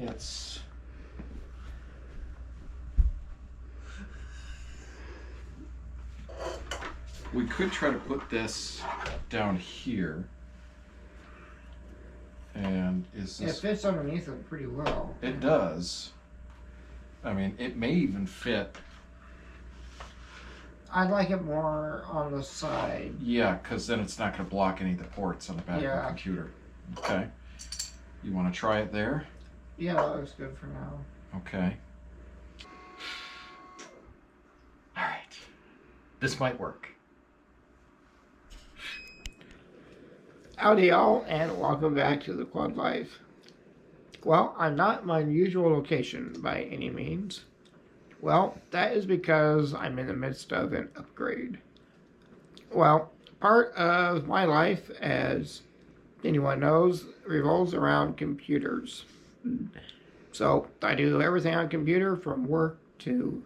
it's... We could try to put this down here. And is this... It fits underneath it pretty well. It does. I mean, it may even fit. I'd like it more on the side. Yeah, because then it's not going to block any of the ports on the back of the computer. Okay. You want to try it there? Yeah, that looks good for now. Okay. All right. This might work. Howdy y'all, and welcome back to the Quad Life. Well, I'm not in my usual location by any means. Well, that is because I'm in the midst of an upgrade. Well, part of my life, as anyone knows, revolves around computers. So I do everything on computer, from work to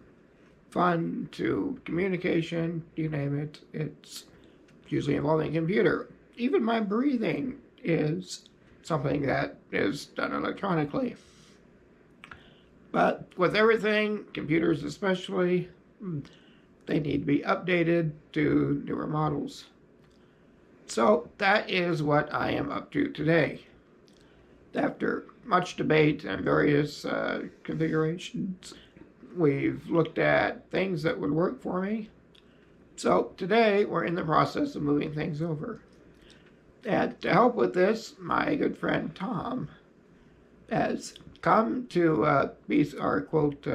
fun to communication, you name it. It's usually involving a computer. Even my breathing is something that is done electronically. But with everything, computers especially, they need to be updated to newer models. So that is what I am up to today. After much debate and various configurations, we've looked at things that would work for me. So today we're in the process of moving things over. And to help with this, my good friend Tom has come to be our, quote,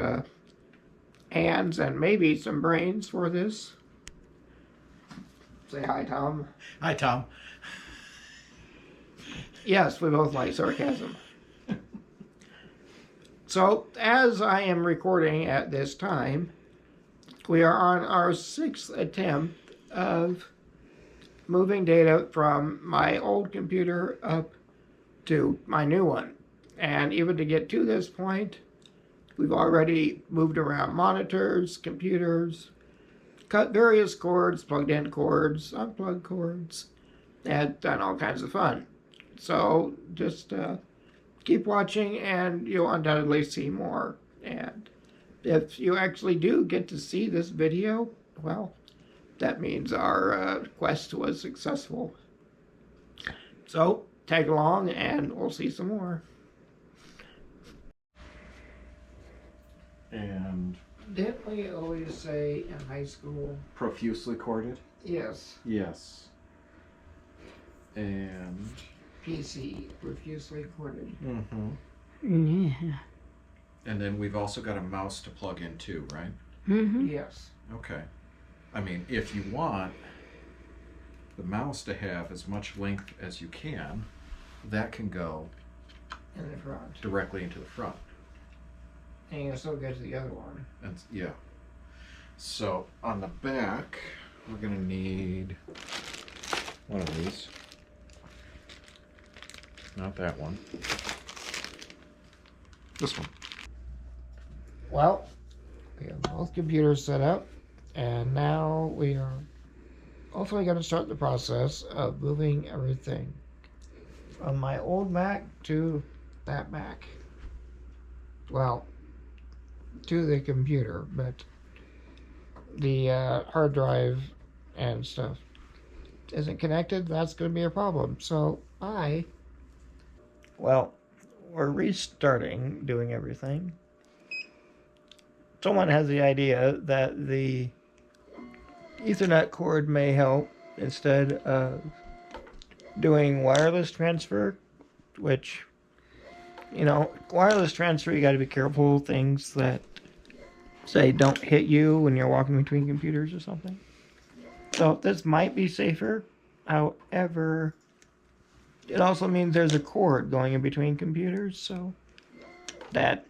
hands and maybe some brains for this. Say hi, Tom. Hi, Tom. Yes, we both like sarcasm. So, as I am recording at this time, we are on our 6th attempt of moving data from my old computer up to my new one. And even to get to this point, we've already moved around monitors, computers, cut various cords, plugged in cords, unplugged cords, and done all kinds of fun. So just keep watching and you'll undoubtedly see more. And if you actually do get to see this video, well, that means our quest was successful. So tag along and we'll see some more. And Didn't we always say in high school? profusely corded? Yes. Yes. And... PC, profusely corded. Mm-hmm. Yeah. And then we've also got a mouse to plug in too, right? Mm-hmm. Yes. Okay. I mean, if you want the mouse to have as much length as you can, that can go In the front. directly into the front. And you can still get to the other one. And yeah. So on the back, we're gonna need one of these. Not that one. This one. Well, we have both computers set up, and now we are hopefully going to start the process of moving everything from my old Mac to that Mac. Well, to the computer, but the hard drive and stuff isn't connected. That's going to be a problem. So well, we're restarting doing everything. Someone has the idea that the Ethernet cord may help instead of doing wireless transfer, which, you know, wireless transfer, you got to be careful. Things that, say, don't hit you when you're walking between computers or something. So this might be safer. However, it also means there's a cord going in between computers, so that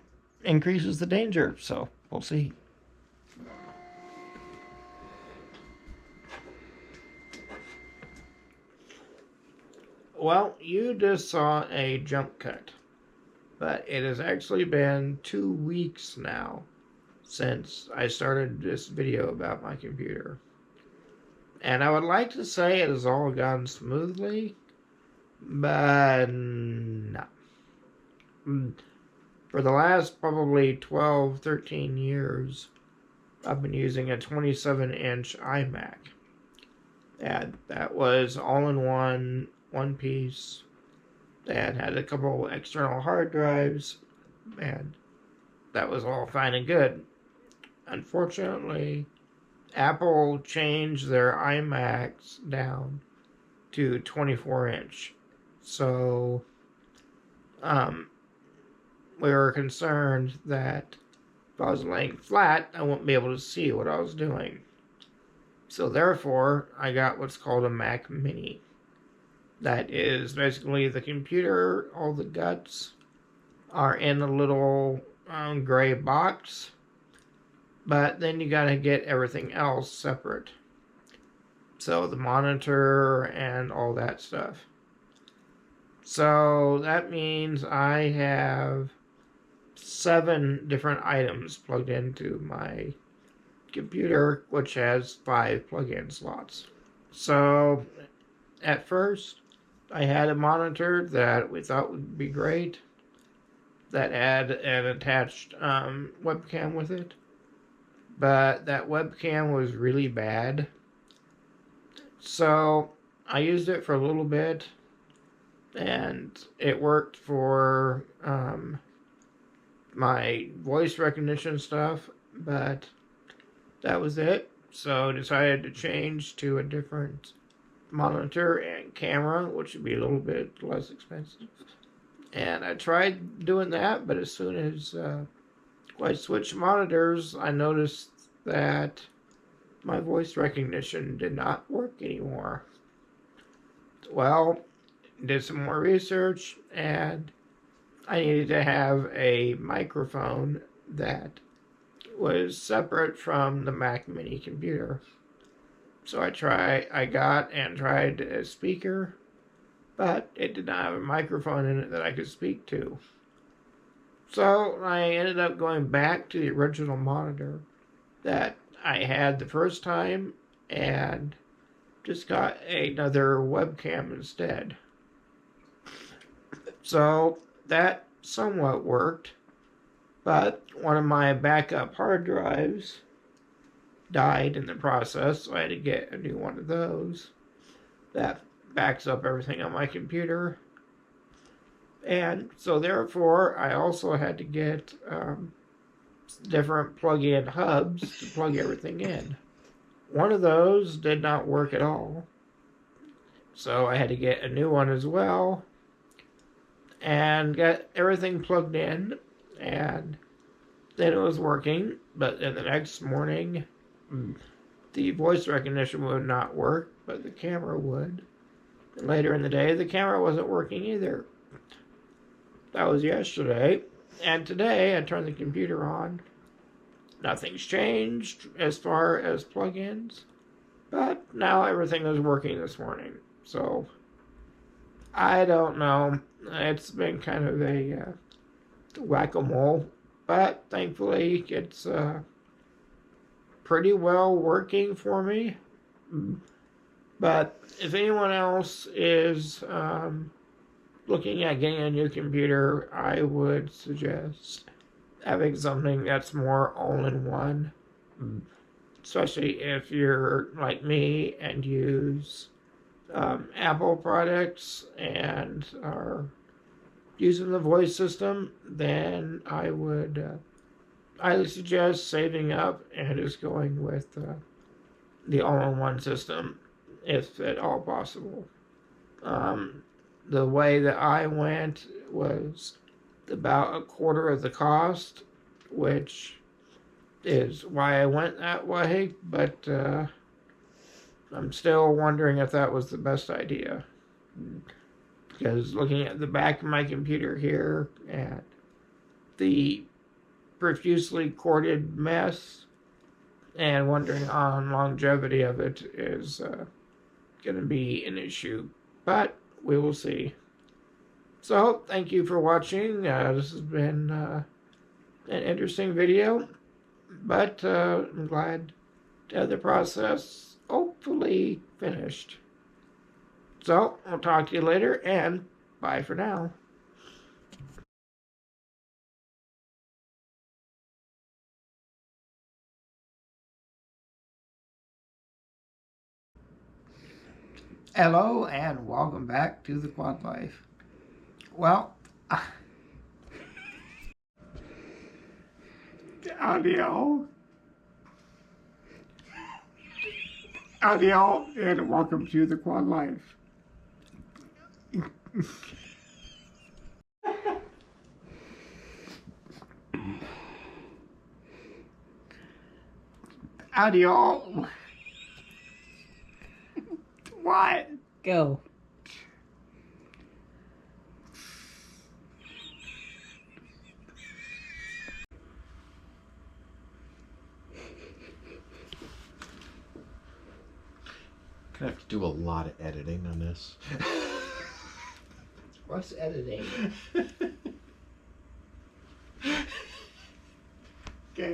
increases the danger. So we'll see. Well, you just saw a jump cut, but it has actually been 2 weeks now since I started this video about my computer. And I would like to say it has all gone smoothly, but no. For the last probably 12, 13 years, I've been using a 27-inch iMac. And that was all in one piece, and had a couple external hard drives, and that was all fine and good. Unfortunately, Apple changed their iMacs down to 24-inch. So, we were concerned that if I was laying flat, I wouldn't be able to see what I was doing. So therefore, I got what's called a Mac Mini. That is basically the computer, all the guts are in a little gray box, but then you gotta get everything else separate. So the monitor and all that stuff. So that means I have 7 different items plugged into my computer, which has 5 plug-in slots. So at first, I had a monitor that we thought would be great, that had an attached webcam with it, but that webcam was really bad. So I used it for a little bit, and it worked for my voice recognition stuff, but that was it. So I decided to change to a different monitor and camera, which would be a little bit less expensive. And I tried doing that, but as soon as I switched monitors, I noticed that my voice recognition did not work anymore. Well, did some more research, and I needed to have a microphone that was separate from the Mac Mini computer. So I got and tried a speaker, but it did not have a microphone in it that I could speak to. So I ended up going back to the original monitor that I had the first time and just got another webcam instead. So that somewhat worked, but one of my backup hard drives died in the process, so I had to get a new one of those that backs up everything on my computer. And so therefore, I also had to get different plug-in hubs to plug everything in. One of those did not work at all, so I had to get a new one as well, and got everything plugged in, and then it was working. But then the next morning, the voice recognition would not work, but the camera would. And later in the day, the camera wasn't working either. That was yesterday. And today, I turned the computer on. Nothing's changed as far as plugins, but now everything is working this morning. So, I don't know. It's been kind of a whack-a-mole, but thankfully, it's pretty well working for me. But if anyone else is looking at getting a new computer, I would suggest having something that's more all-in-one, especially if you're like me and use Apple products and are using the voice system. Then I would highly suggest saving up and just going with the all-in-one system, if at all possible. The way that I went was about a quarter of the cost, which is why I went that way, but I'm still wondering if that was the best idea. Because looking at the back of my computer here and the profusely corded mess, and wondering on longevity of it is going to be an issue. But we will see. So, thank you for watching. This has been an interesting video, but I'm glad to have the process hopefully finished. So, I'll talk to you later, and bye for now. Hello and welcome back to the Quad Life. Well, audio, and welcome to the Quad Life. Audio. What? Go. Gonna have to do a lot of editing on this. What's editing?